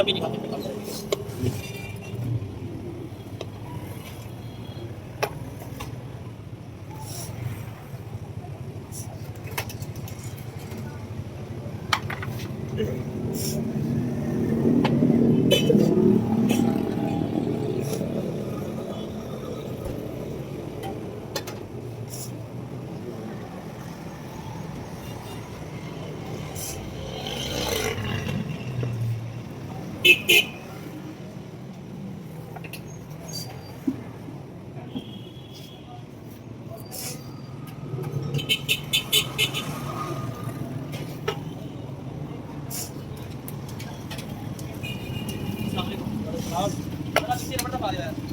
कभी नहीं खाते मैं कभी। अस्सलाम वालेकुम। जरा 20 नंबर तक आ जाए।